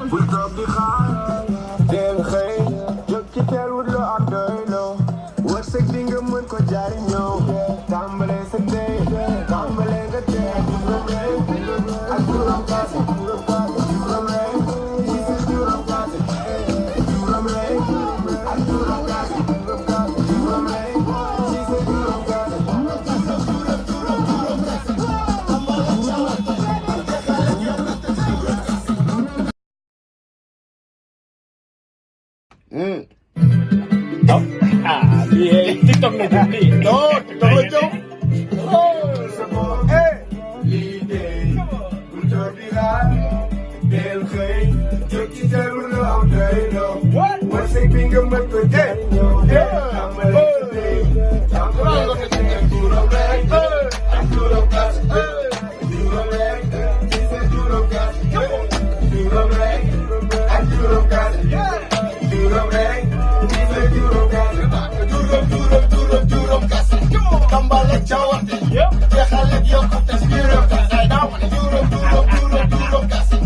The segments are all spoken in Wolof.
bul toog di xaar teel xëy jóg ci teel wut loo am doy loo wërsëg bi nga mën ko jariñoo tàmbalee sa tey tàmbalee nga tey ak juróom kaase juróom rey ci sa juróom kaase juróom rey ak juróom kaase juróom rey ci sa juróom kaase lii TikTok na jëm lii. non TikTok la jëm. liggéey bul toog di xaar teel xëy jóg ci teel wut loo am doy loo wërsëg bi nga mën ko jariñoo tàmbalee sa tey tàmbalee nga tey ak juróom rey ak juróom kaase juróom rey ci sa juróom kaase juróom rey ak juróom kaase juróom rey ci sa juróom kaase juróom kaase. tàmbale cawarte. jeexal ak yokkute si juróom kaase. juróom kaase.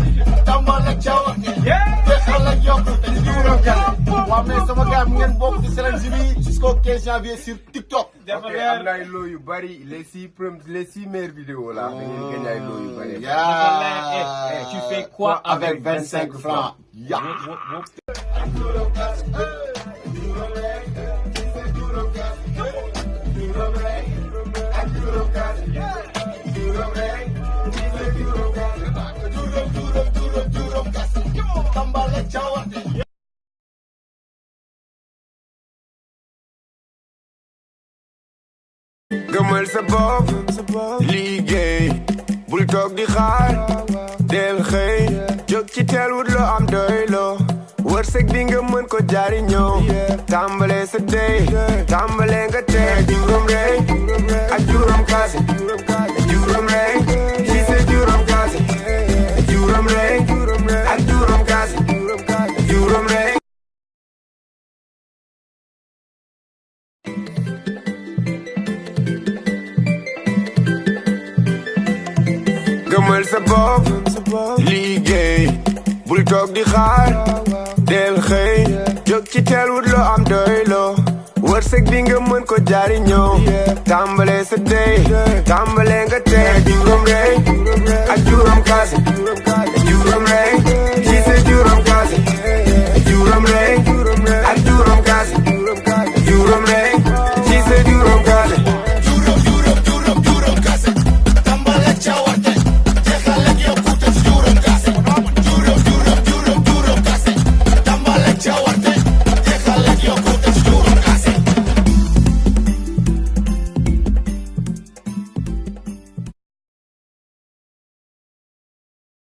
tàmbale cawarte. jeexal ak yokkute si juróom kaase. waaw mais sama gars mu ngeen bokk ci challenge bi jusqu'au 15 janvier sur TikTok. ok am na ay loo yu bari les 6 meilleures vidéos là. da ngeen gagné ay loo yu bari. Tu fais quoi avec 25 francs. gëmal sa bopp liggéey bul toog di xaar del xëy jóg ci teel wut loo am doy loo wërsëg bi nga mën ko jariñoo tàmbalee sa tey tàmbalee nga tey juróom rey ak juróom kaase juróom rey ci sa juróom kaase juróom rey ak juróom kaase juróom rey gëmal sa bopp liggéey bul toog di xaar del xëy jóg ci teel wut loo am doy loo wërsëg bi nga mën ko jariñoo tàmbalee sa tey tàmbalee nga tey juróom rey ak juróom kaase juróom rey